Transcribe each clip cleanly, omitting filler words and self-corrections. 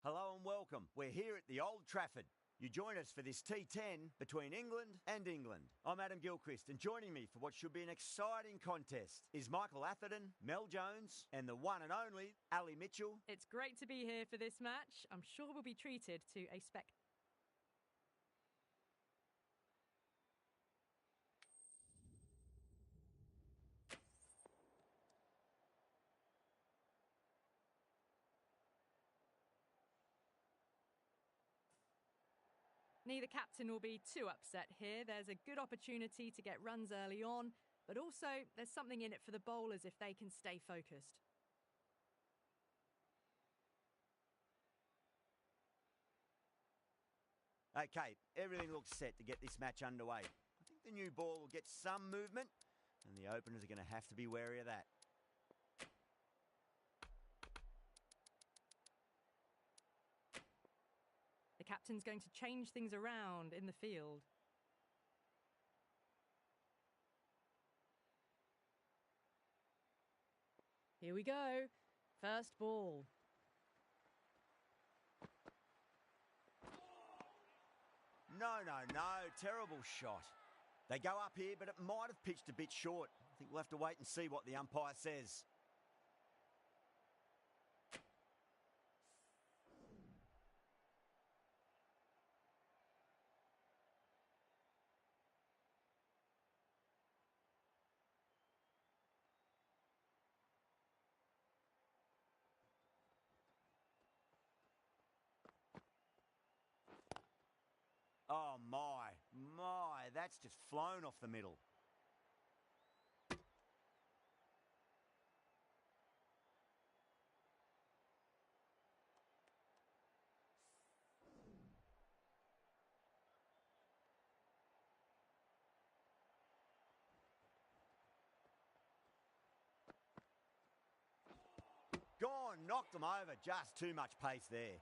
Hello and welcome. We're here at the Old Trafford. You join us for this T10 between England and England. I'm Adam Gilchrist, and joining me for what should be an exciting contest is Michael Atherton, Mel Jones, and the one and only Ali Mitchell. It's great to be here for this match. I'm sure we'll be treated to a spectacular. Neither captain will be too upset here. There's a good opportunity to get runs early on, but also there's something in it for the bowlers if they can stay focused. Okay, everything looks set to get this match underway. I think the new ball will get some movement, and the openers are going to have to be wary of that. The captain's going to change things around in the field. Here we go. First ball. No. Terrible shot. They go up here, but it might have pitched a bit short. I think we'll have to wait and see what the umpire says. Oh, my, that's just flown off the middle. Gone, knocked them over, just too much pace there.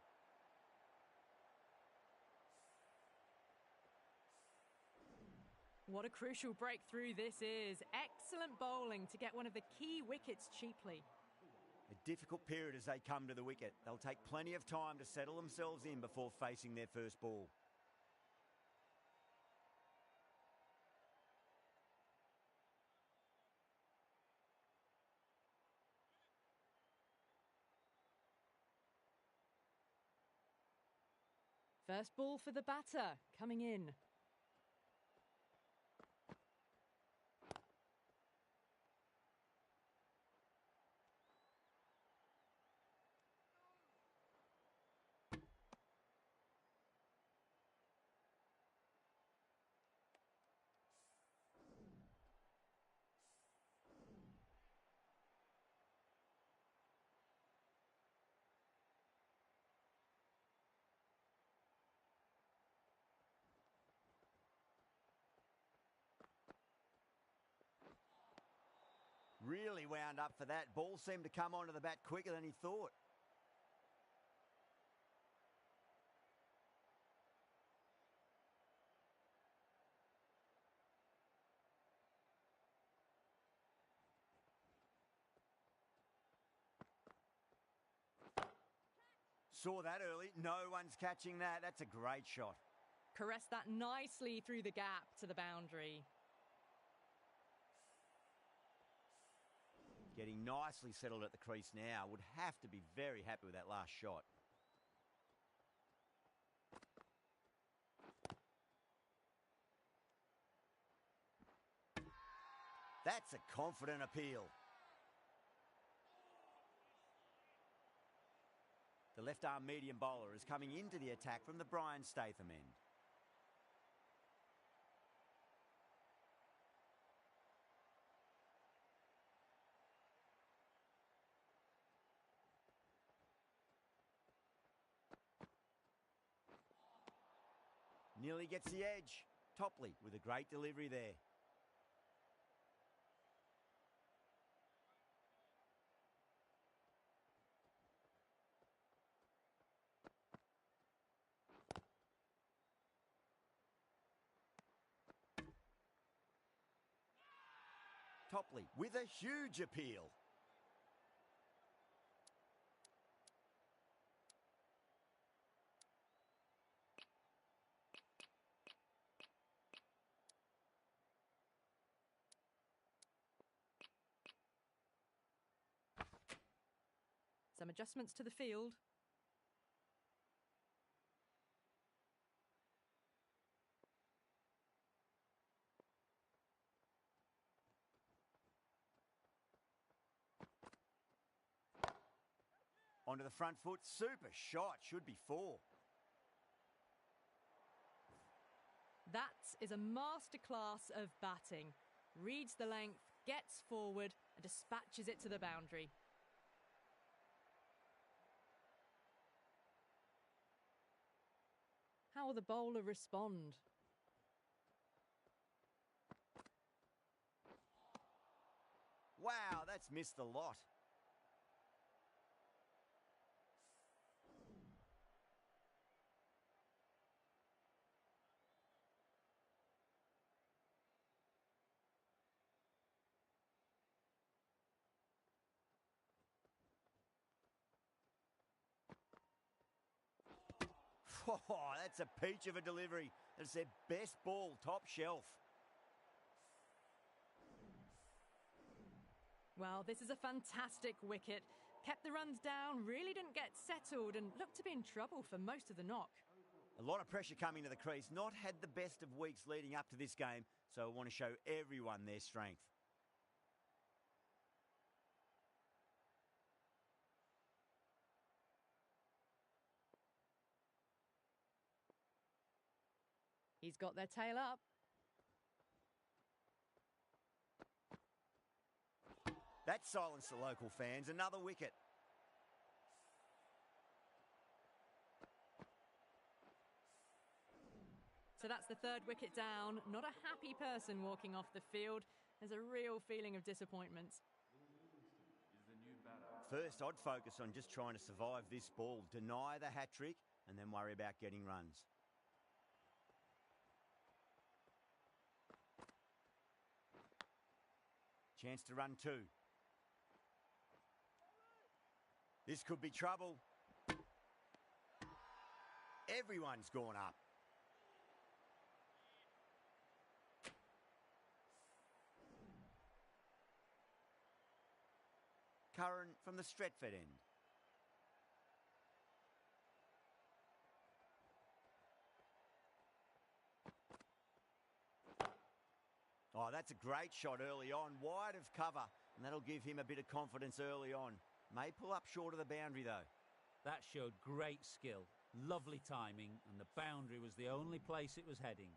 What a crucial breakthrough this is. Excellent bowling to get one of the key wickets cheaply. A difficult period as they come to the wicket. They'll take plenty of time to settle themselves in before facing their first ball. First ball for the batter, coming in. Really wound up for that. Ball seemed to come onto the bat quicker than he thought. Saw that early. No one's catching that. That's a great shot. Caressed that nicely through the gap to the boundary. Getting nicely settled at the crease now. Would have to be very happy with that last shot. That's a confident appeal. The left-arm medium bowler is coming into the attack from the Brian Statham end. Nearly gets the edge. Topley with a great delivery there. Topley with a huge appeal. some adjustments to the field. Onto the front foot, super shot, should be 4. That is a masterclass of batting. Reads the length, gets forward and dispatches it to the boundary. How will the bowler respond? Wow, that's missed the lot. Oh, that's a peach of a delivery. That's their best ball, top shelf. Well, this is a fantastic wicket. Kept the runs down, really didn't get settled and looked to be in trouble for most of the knock. A lot of pressure coming to the crease. Not had the best of weeks leading up to this game, so I want to show everyone their strength. He's got their tail up. That silenced the local fans. Another wicket. So that's the third wicket down. Not a happy person walking off the field. There's a real feeling of disappointment. First, I'd focus on just trying to survive this ball, deny the hat-trick, and then worry about getting runs. Chance to run 2. This could be trouble. Everyone's gone up. Curran from the Stretford end. Oh, that's a great shot early on, wide of cover, and that'll give him a bit of confidence early on. May pull up short of the boundary, though. That showed great skill, lovely timing, and the boundary was the only place it was heading.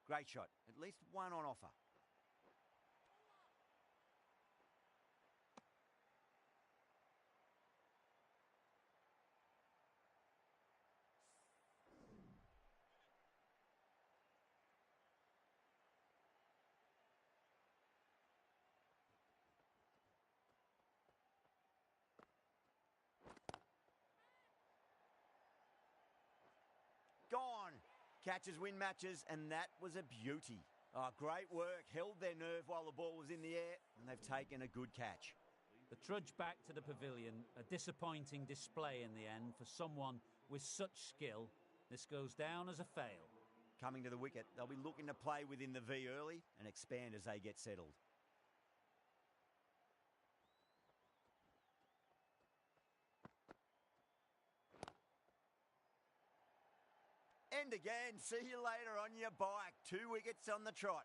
Great shot, at least one on offer. Gone. Catches win matches, and that was a beauty. Oh, great work. Held their nerve while the ball was in the air, and they've taken a good catch. The trudge back to the pavilion, a disappointing display in the end for someone with such skill. This goes down as a fail. Coming to the wicket, they'll be looking to play within the V early and expand as they get settled. And again, see you later on your bike. 2 wickets on the trot.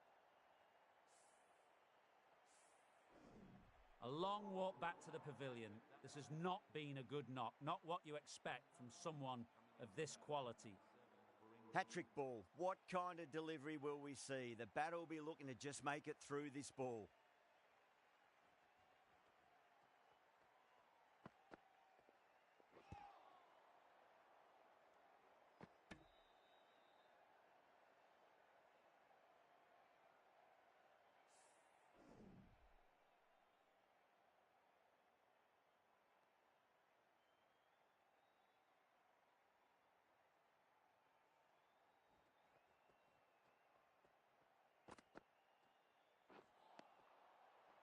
A long walk back to the pavilion. This has not been a good knock, not what you expect from someone of this quality. Hat-trick ball. What kind of delivery will we see? The batter will be looking to just make it through this ball.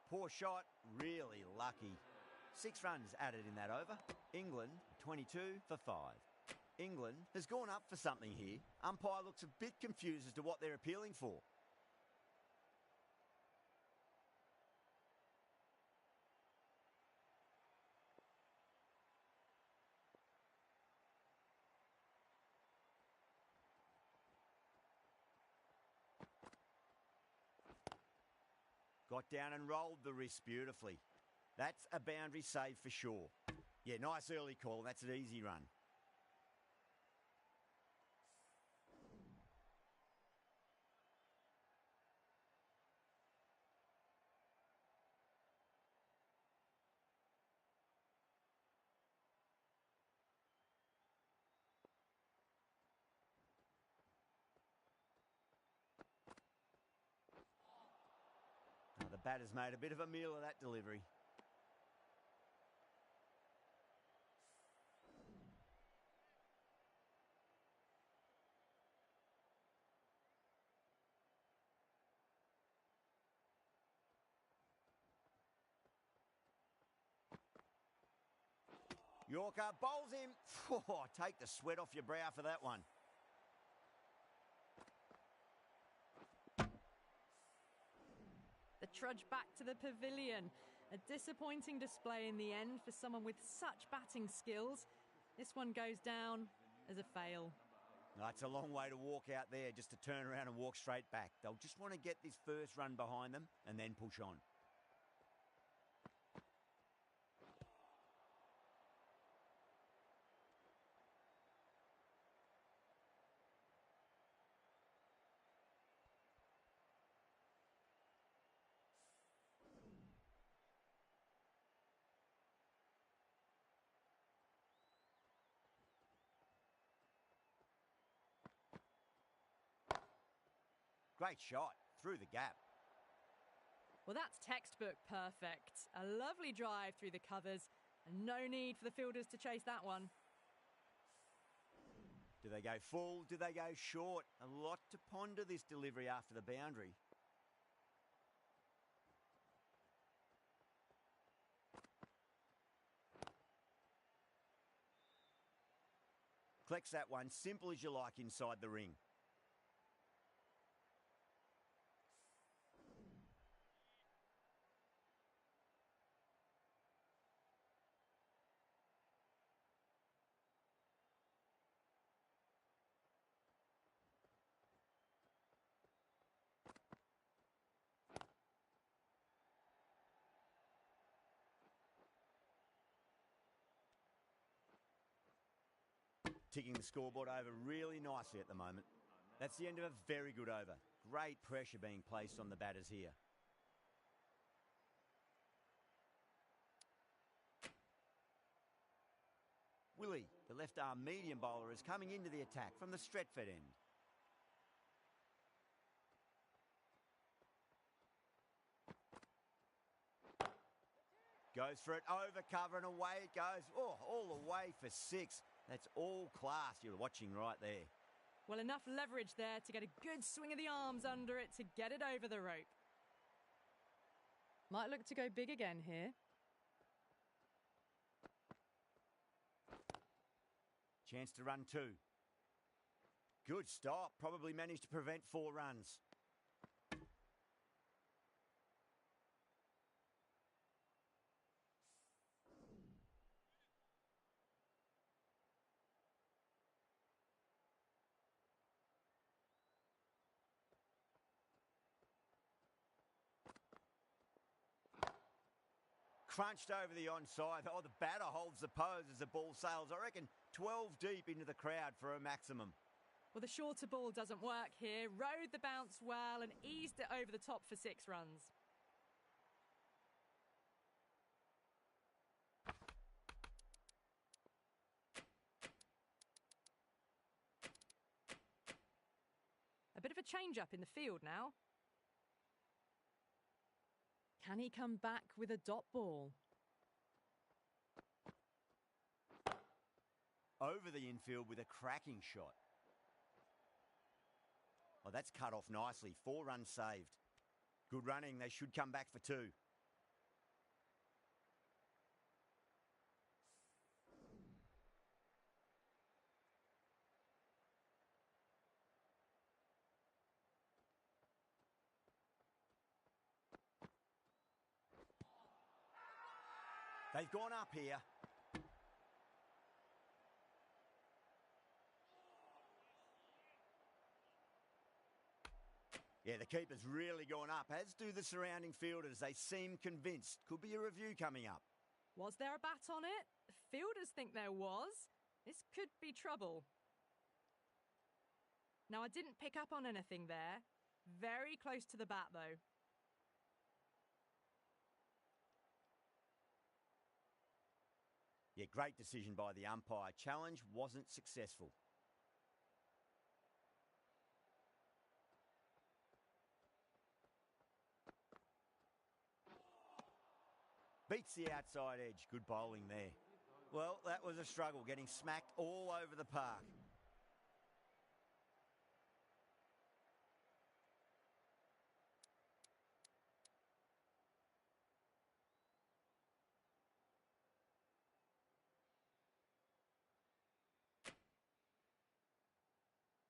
Poor shot, really lucky. 6 runs added in that over. England 22 for 5. England has gone up for something here. Umpire looks a bit confused as to what they're appealing for. Got down and rolled the wrist beautifully. That's a boundary save for sure. Yeah, nice early call. That's an easy run. The batter's made a bit of a meal of that delivery. Yorker bowls him. Oh, take the sweat off your brow for that one. The trudge back to the pavilion. A disappointing display in the end for someone with such batting skills. This one goes down as a fail. That's a long way to walk out there just to turn around and walk straight back. They'll just want to get this first run behind them and then push on. Great shot through the gap. Well, that's textbook perfect. A lovely drive through the covers and no need for the fielders to chase that one. Do they go full? Do they go short? A lot to ponder this delivery after the boundary. Collects that one, simple as you like inside the ring. Ticking the scoreboard over really nicely at the moment. That's the end of a very good over. Great pressure being placed on the batters here. Willie, the left arm medium bowler, is coming into the attack from the Stretford end. Goes for it, over cover and away it goes. Oh, all the way for 6. That's all class you're watching right there. Well, enough leverage there to get a good swing of the arms under it to get it over the rope. Might look to go big again here. Chance to run 2. Good stop. Probably managed to prevent 4 runs. Crunched over the onside. Oh, the batter holds the pose as the ball sails, I reckon, 12 deep into the crowd for a maximum. Well, the shorter ball doesn't work here. Rode the bounce well and eased it over the top for 6 runs. A bit of a change-up in the field now. Can he come back with a dot ball? Over the infield with a cracking shot. Oh, that's cut off nicely. 4 runs saved. Good running. They should come back for 2. They've gone up here. Yeah, the keeper's really gone up, as do the surrounding fielders. They seem convinced. Could be a review coming up. Was there a bat on it? Fielders think there was. This could be trouble. Now, I didn't pick up on anything there. Very close to the bat, though. Yeah, great decision by the umpire. Challenge wasn't successful. Beats the outside edge. Good bowling there. Well, that was a struggle, getting smacked all over the park.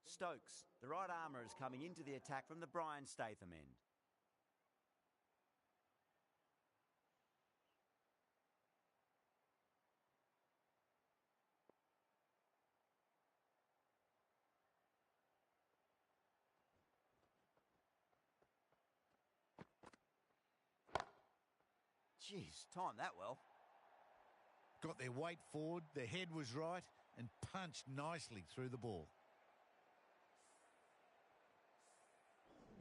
Stokes, the right armour, is coming into the attack from the Brian Statham end. Jeez, timed that well. Got their weight forward, their head was right, and punched nicely through the ball.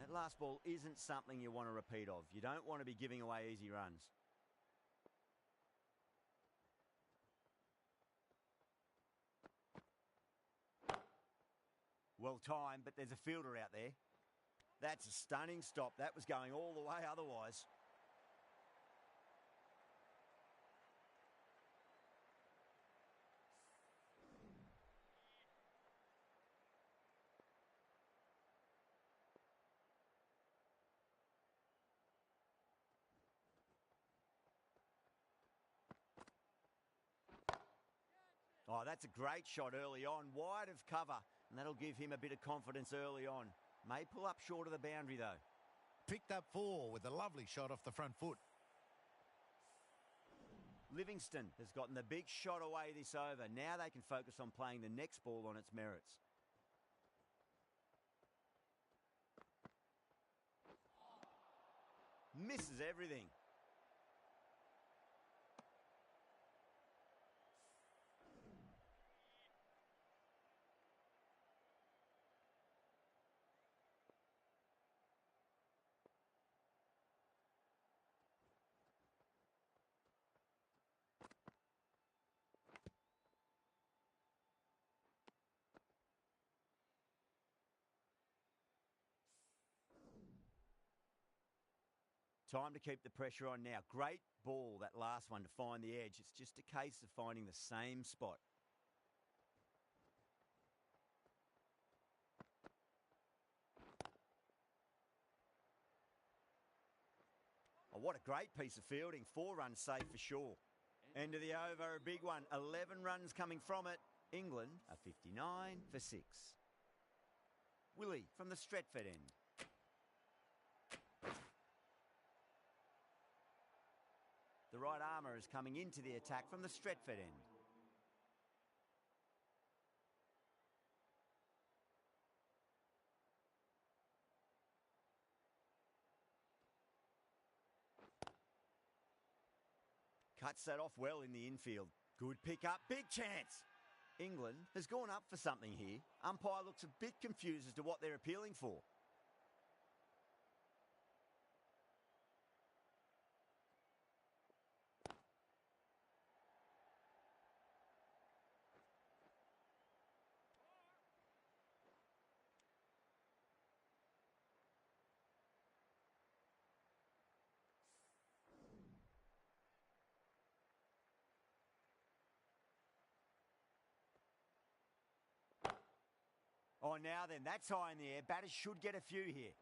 That last ball isn't something you want to repeat of. You don't want to be giving away easy runs. Well timed, but there's a fielder out there. That's a stunning stop. That was going all the way otherwise. Oh, that's a great shot early on, wide of cover, and that'll give him a bit of confidence early on. May pull up short of the boundary, though. Picked up 4 with a lovely shot off the front foot. Livingston has gotten the big shot away this over. Now they can focus on playing the next ball on its merits. Misses everything. Time to keep the pressure on now. Great ball, that last one, to find the edge. It's just a case of finding the same spot. Oh, what a great piece of fielding. 4 runs safe for sure. End of the over, a big one. 11 runs coming from it. England are 59 for 6. Willie from the Stretford end. The right armour is coming into the attack from the Stretford end. Cuts that off well in the infield. Good pick up, big chance. England has gone up for something here. Umpire looks a bit confused as to what they're appealing for. Oh, now then, that's high in the air. Batters should get a few here.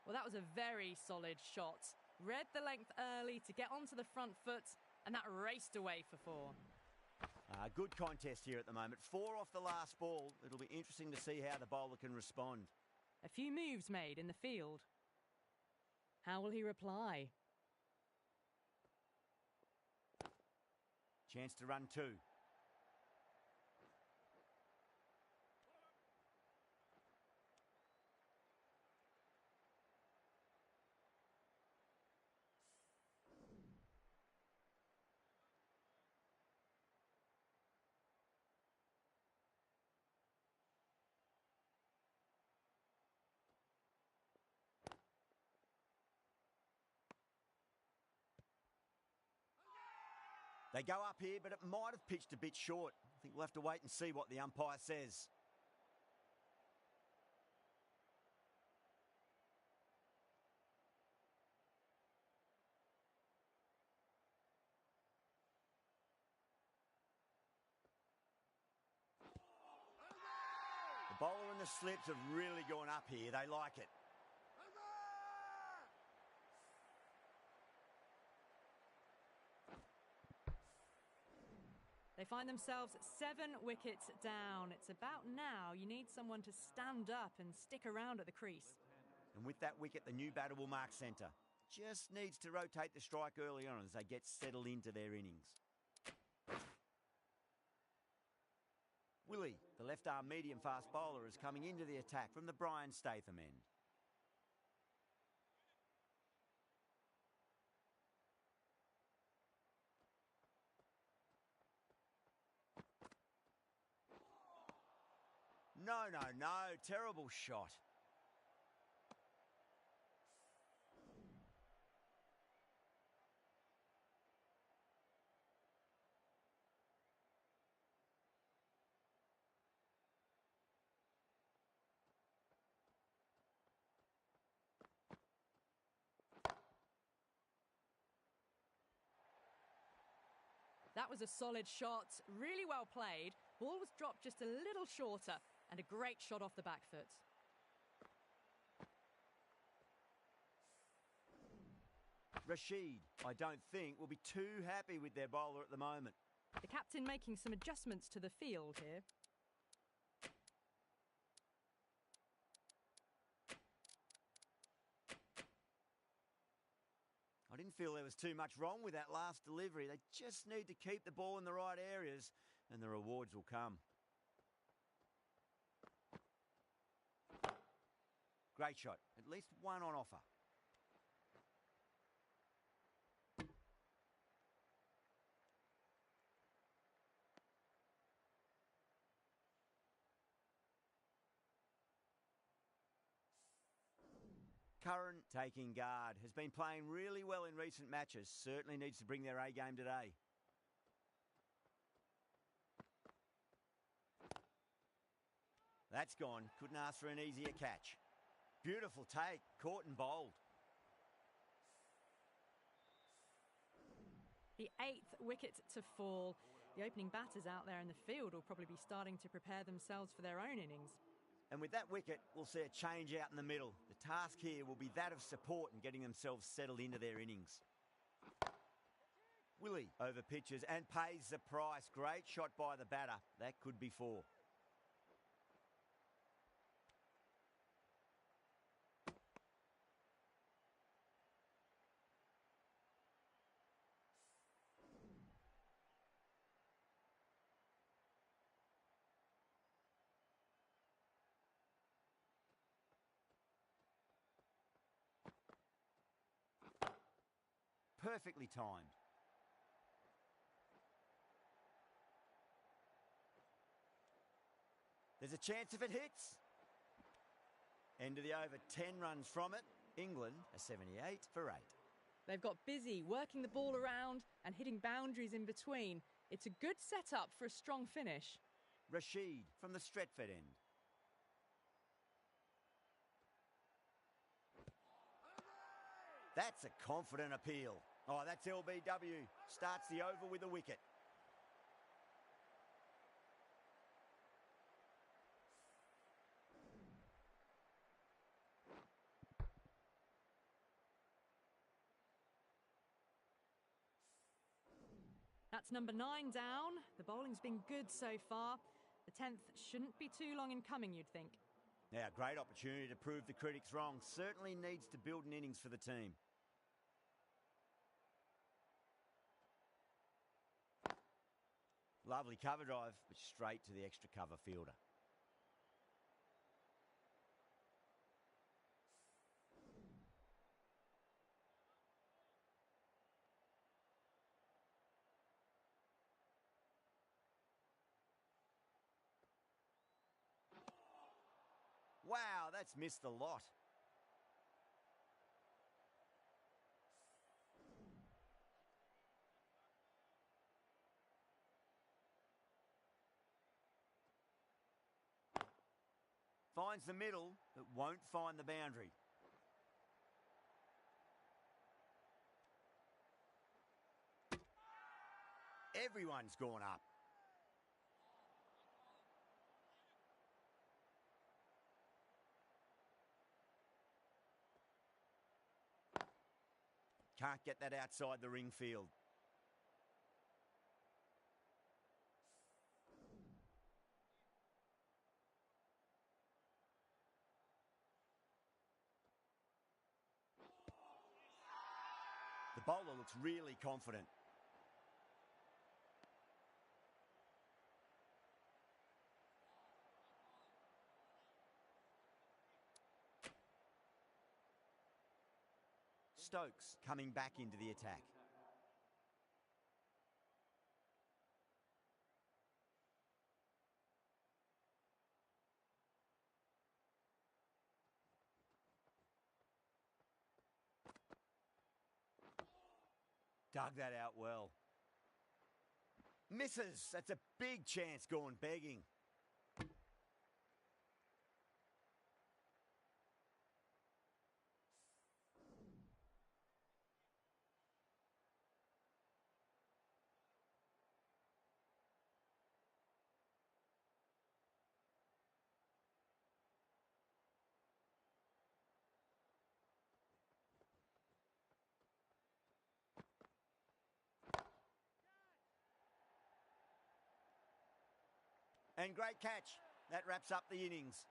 Well, that was a very solid shot. Read the length early to get onto the front foot, and that raced away for 4. Good contest here at the moment. 4 off the last ball. It'll be interesting to see how the bowler can respond. A few moves made in the field. How will he reply? Chance to run two. They go up here, but it might have pitched a bit short. I think we'll have to wait and see what the umpire says. The bowler and the slips have really gone up here. They like it. They find themselves 7 wickets down. It's about now you need someone to stand up and stick around at the crease. And with that wicket, the new batter will mark centre. Just needs to rotate the strike early on as they get settled into their innings. Willie, the left-arm medium-fast bowler, is coming into the attack from the Brian Statham end. No, no, no. Terrible shot. That was a solid shot, really well played. Ball was dropped just a little shorter and a great shot off the back foot. Rashid, I don't think, will be too happy with their bowler at the moment. The captain making some adjustments to the field here. I didn't feel there was too much wrong with that last delivery. They just need to keep the ball in the right areas and the rewards will come. Great shot. At least one on offer. Curran taking guard. Has been playing really well in recent matches. Certainly needs to bring their A game today. That's gone. Couldn't ask for an easier catch. Beautiful take. Caught and bowled. The 8th wicket to fall. The opening batters out there in the field will probably be starting to prepare themselves for their own innings. And with that wicket, we'll see a change out in the middle. The task here will be that of support and getting themselves settled into their innings. Willie over pitches and pays the price. Great shot by the batter. That could be 4. Perfectly timed. There's a chance if it hits. End of the over, 10 runs from it. England a 78 for 8. They've got busy working the ball around and hitting boundaries in between. It's a good setup for a strong finish. Rashid from the Stretford end. That's a confident appeal. Oh, that's LBW. Starts the over with a wicket. That's number 9 down. The bowling's been good so far. The 10th shouldn't be too long in coming, you'd think. Now, great opportunity to prove the critics wrong. Certainly needs to build an innings for the team. Lovely cover drive, but straight to the extra cover fielder. Wow, that's missed the lot. Finds the middle, but won't find the boundary. Everyone's gone up. Can't get that outside the ring field. The bowler looks really confident. Stokes coming back into the attack. Dug that out well. Misses. That's a big chance gone begging. And great catch. That wraps up the innings.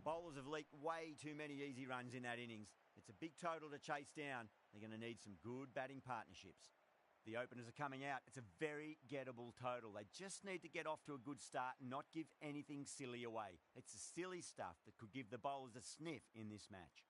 Bowlers have leaked way too many easy runs in that innings. It's a big total to chase down. They're going to need some good batting partnerships. The openers are coming out. It's a very gettable total. They just need to get off to a good start and not give anything silly away. It's the silly stuff that could give the bowlers a sniff in this match.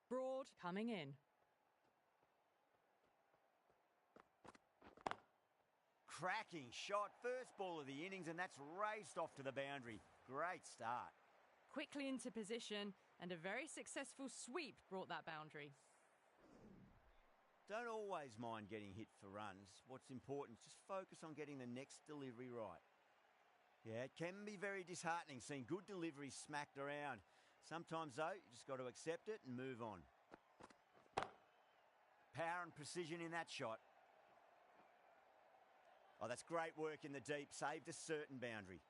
Broad coming in. Cracking shot. First ball of the innings, and that's raced off to the boundary. Great start. Quickly into position, and a very successful sweep brought that boundary. Don't always mind getting hit for runs. What's important is just focus on getting the next delivery right. Yeah, it can be very disheartening seeing good deliveries smacked around. Sometimes, though, you just got to accept it and move on. Power and precision in that shot. Oh, that's great work in the deep. Saved a certain boundary.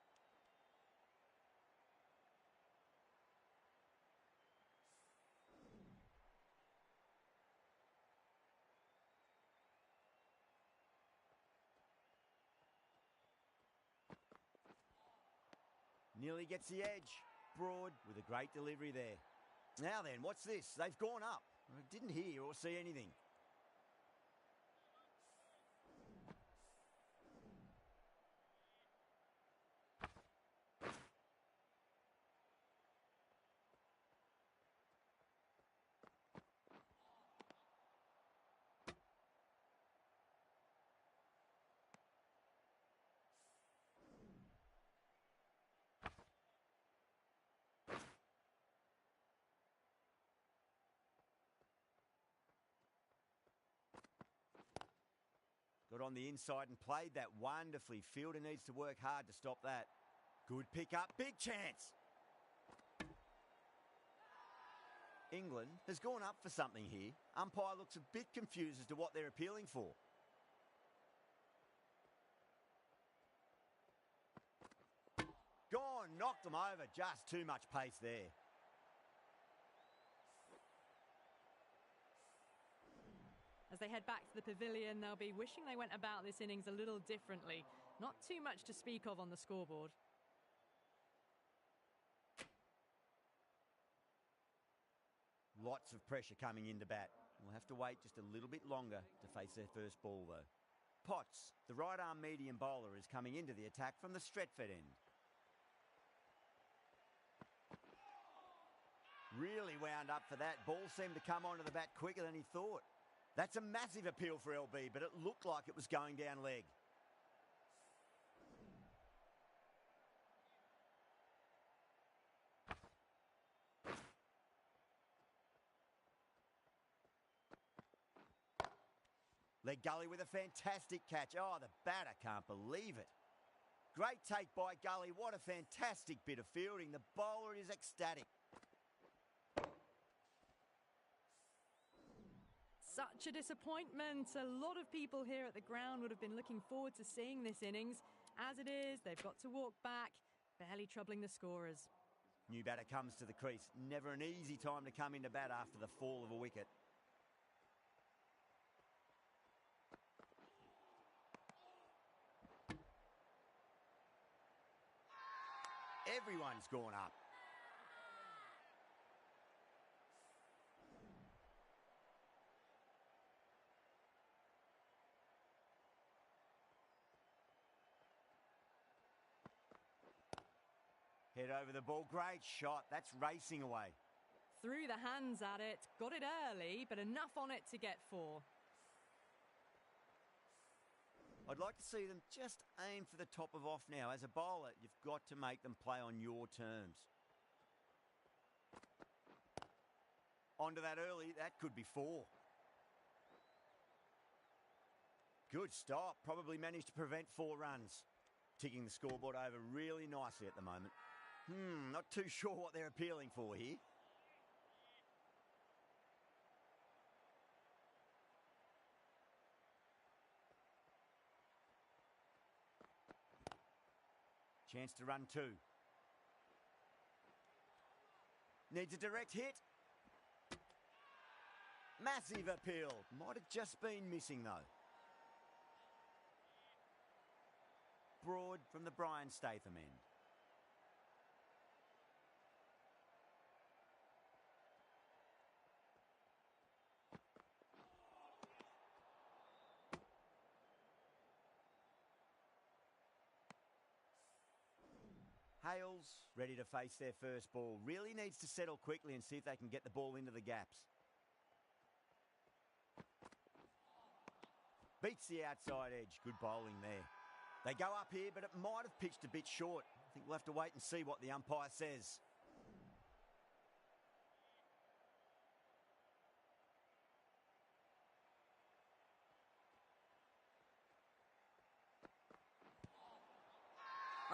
Nearly gets the edge. Broad with a great delivery there. Now then, what's this? They've gone up. I didn't hear or see anything. Got on the inside and played that wonderfully. Fielder needs to work hard to stop that. Good pick up, big chance. England has gone up for something here. Umpire looks a bit confused as to what they're appealing for. Gone, knocked them over. Just too much pace there. As they head back to the pavilion, they'll be wishing they went about this innings a little differently. Not too much to speak of on the scoreboard. Lots of pressure coming into bat. We'll have to wait just a little bit longer to face their first ball, though. Potts, the right-arm medium bowler, is coming into the attack from the Stretford end. Really wound up for that. Ball seemed to come onto the bat quicker than he thought. That's a massive appeal for LB, but it looked like it was going down leg. Leg Gully with a fantastic catch. Oh, the batter can't believe it. Great take by Gully. What a fantastic bit of fielding. The bowler is ecstatic. Such a disappointment. A lot of people here at the ground would have been looking forward to seeing this innings. As it is, they've got to walk back, barely troubling the scorers. New batter comes to the crease. Never an easy time to come into bat after the fall of a wicket. Everyone's gone up. Head over the ball. Great shot. That's racing away. Threw the hands at it, got it early, but enough on it to get 4. I'd like to see them just aim for the top of off now. As a bowler, you've got to make them play on your terms. Onto that early. That could be 4. Good stop. Probably managed to prevent 4 runs. Ticking the scoreboard over really nicely at the moment. Not too sure what they're appealing for here. Chance to run 2. Needs a direct hit. Massive appeal. Might have just been missing, though. Broad from the Brian Statham end. Hales ready to face their first ball. Really needs to settle quickly and see if they can get the ball into the gaps. Beats the outside edge. Good bowling there. They go up here, but it might have pitched a bit short. I think we'll have to wait and see what the umpire says.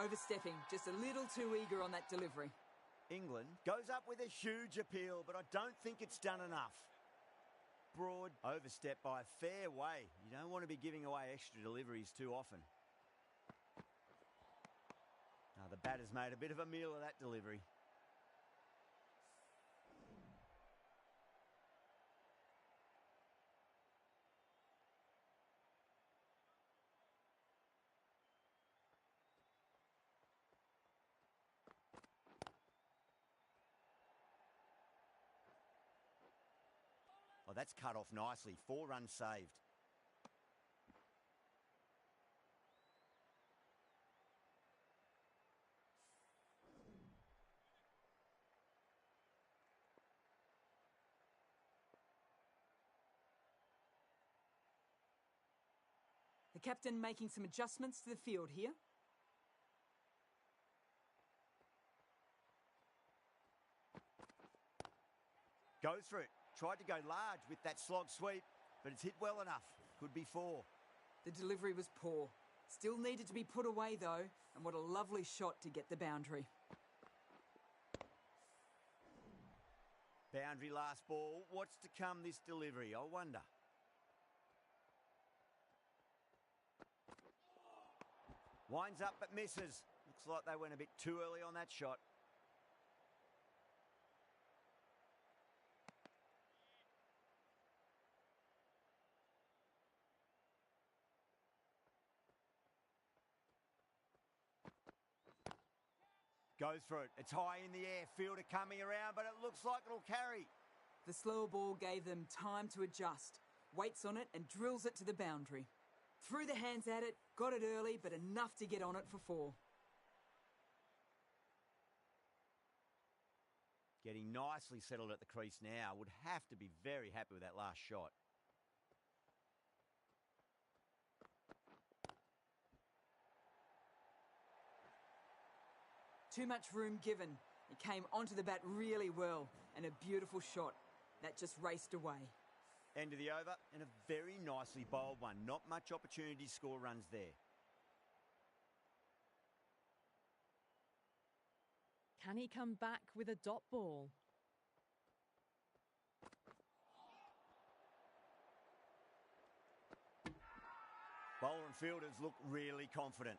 Overstepping, just a little too eager on that delivery. England goes up with a huge appeal, but I don't think it's done enough. Broad overstep by a fair way. You don't want to be giving away extra deliveries too often. Now the batter's made a bit of a meal of that delivery. Oh, that's cut off nicely. 4 runs saved. The captain making some adjustments to the field here. Goes for it. Tried to go large with that slog sweep, but it's hit well enough. Could be 4. The delivery was poor. Still needed to be put away though, and what a lovely shot to get the boundary. Boundary last ball. What's to come this delivery, I wonder? Winds up but misses. Looks like they went a bit too early on that shot. Goes for it. It's high in the air. Fielder coming around, but it looks like it'll carry. The slower ball gave them time to adjust. Waits on it and drills it to the boundary. Threw the hands at it, got it early, but enough to get on it for 4. Getting nicely settled at the crease now. Would have to be very happy with that last shot. Too much room given. It came onto the bat really well, and a beautiful shot. That just raced away. End of the over, and a very nicely bowled one. Not much opportunity to score runs there. Can he come back with a dot ball? Bowler and fielders look really confident.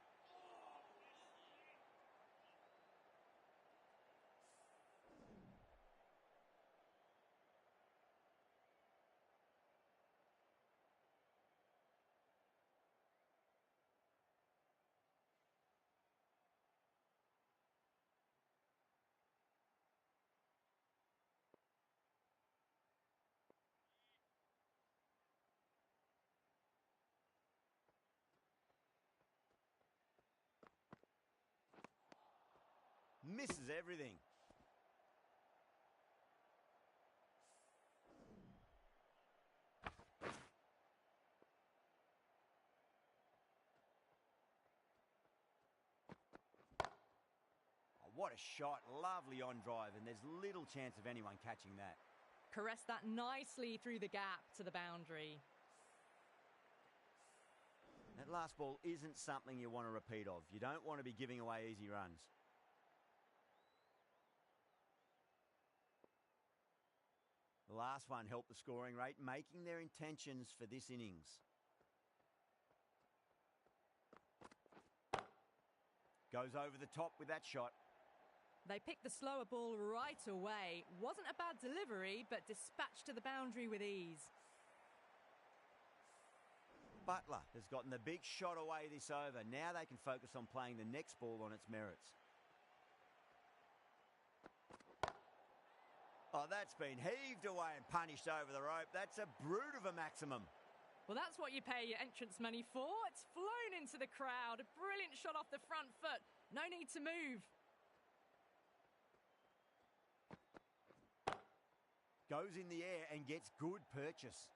Misses everything. Oh, what a shot. Lovely on drive, and there's little chance of anyone catching that. Caressed that nicely through the gap to the boundary. That last ball isn't something you want to repeat of. You don't want to be giving away easy runs. The last one helped the scoring rate, making their intentions for this innings. Goes over the top with that shot. They picked the slower ball right away. Wasn't a bad delivery, but dispatched to the boundary with ease. Butler has gotten the big shot away this over. Now they can focus on playing the next ball on its merits. Oh, that's been heaved away and punished over the rope. That's a brute of a maximum. Well, that's what you pay your entrance money for. It's flown into the crowd. A brilliant shot off the front foot. No need to move. Goes in the air and gets good purchase.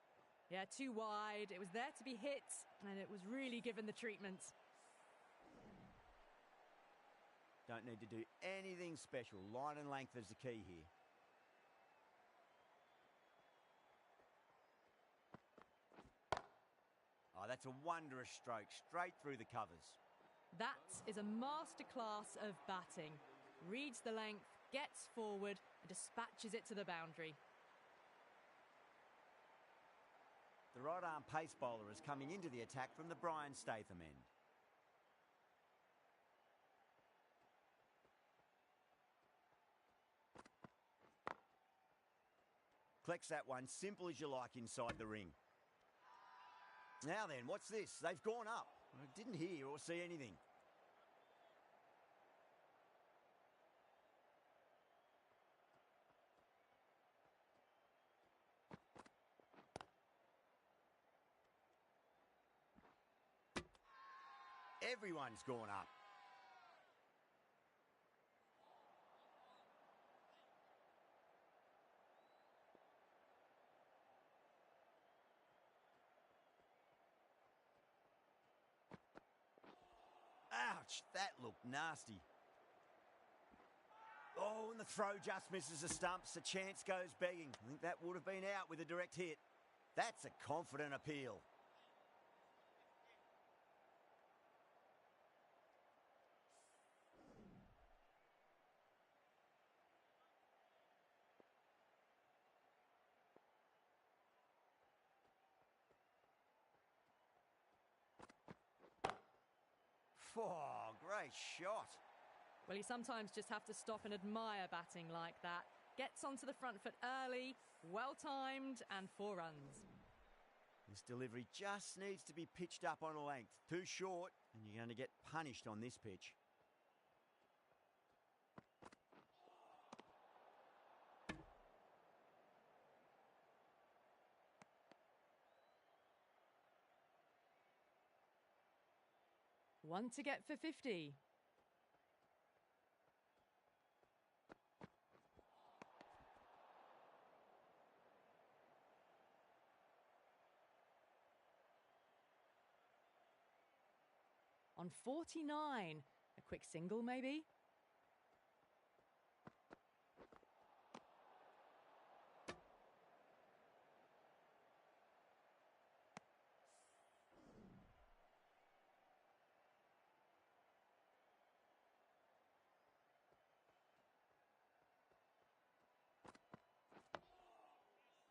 Yeah, too wide. It was there to be hit, and it was really given the treatment. Don't need to do anything special. Line and length is the key here. Oh, that's a wondrous stroke, straight through the covers. That is a masterclass of batting. Reads the length, gets forward, and dispatches it to the boundary. The right-arm pace bowler is coming into the attack from the Brian Statham end. Collects that one, simple as you like, inside the ring. Now then, what's this? They've gone up. I didn't hear or see anything. Everyone's gone up. Ouch, that looked nasty. Oh, and the throw just misses the stumps. A chance goes begging. I think that would have been out with a direct hit. That's a confident appeal. Oh, great shot. Well, you sometimes just have to stop and admire batting like that. Gets onto the front foot early, well-timed, and 4 runs. This delivery just needs to be pitched up on a length. Too short, and you're going to get punished on this pitch. One to get for 50. On 49. A quick single, maybe?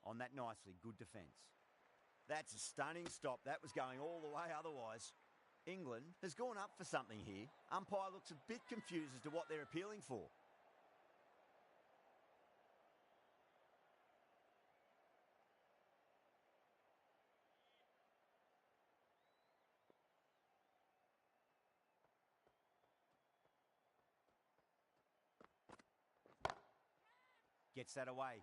On that nicely, good defence. That's a stunning stop. That was going all the way otherwise. England has gone up for something here. Umpire looks a bit confused as to what they're appealing for. Gets that away.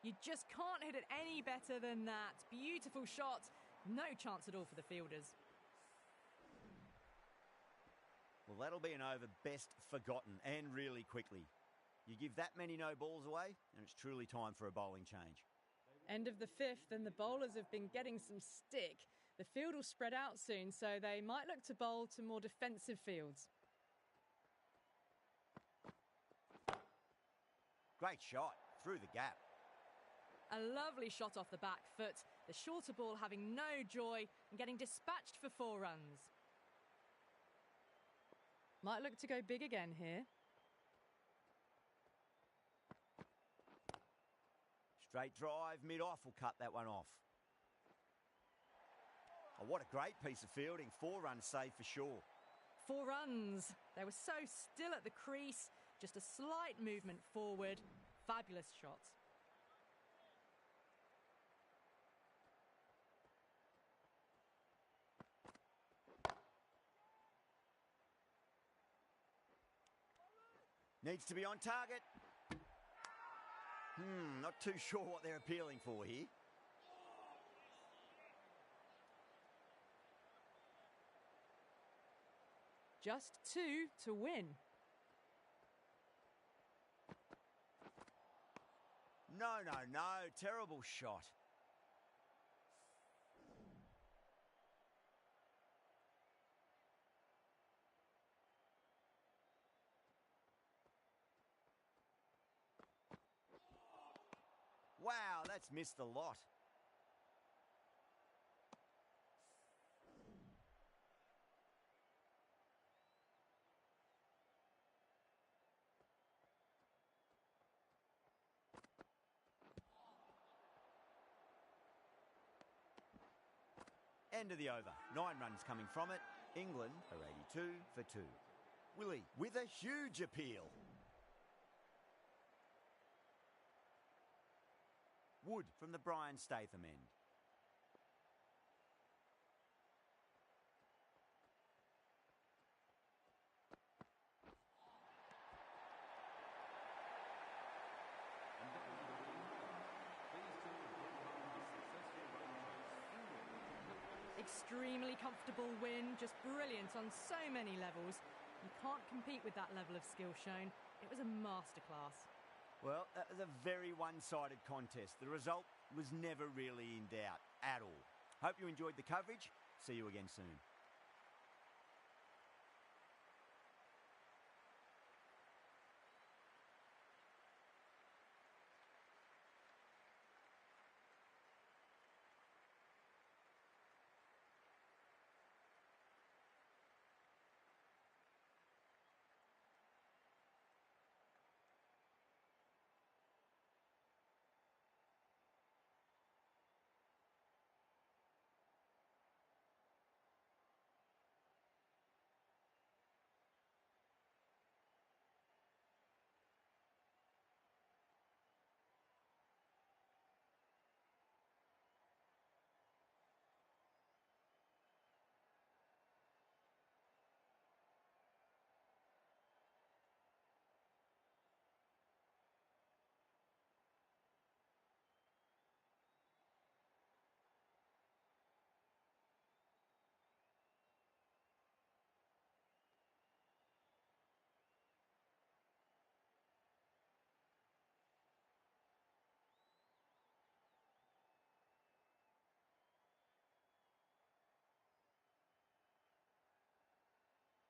You just can't hit it any better than that. Beautiful shot. No chance at all for the fielders. Well, that'll be an over best forgotten, and really quickly. You give that many no balls away, and it's truly time for a bowling change. End of the 5th, and the bowlers have been getting some stick. The field will spread out soon, so they might look to bowl to more defensive fields. Great shot, through the gap. A lovely shot off the back foot. The shorter ball having no joy and getting dispatched for 4 runs. Might look to go big again here. Straight drive, mid-off will cut that one off. Oh, what a great piece of fielding. 4 runs saved for sure. 4 runs. They were so still at the crease. Just a slight movement forward. Fabulous shot. Needs to be on target. Not too sure what they're appealing for here. Just 2 to win. No, terrible shot. Wow, that's missed a lot. End of the over. 9 runs coming from it. England are 82 for 2. Willie with a huge appeal. Wood from the Brian Statham end. Extremely comfortable win, just brilliant on so many levels. You can't compete with that level of skill shown. It was a masterclass. Well, that was a very one-sided contest. The result was never really in doubt at all. Hope you enjoyed the coverage. See you again soon.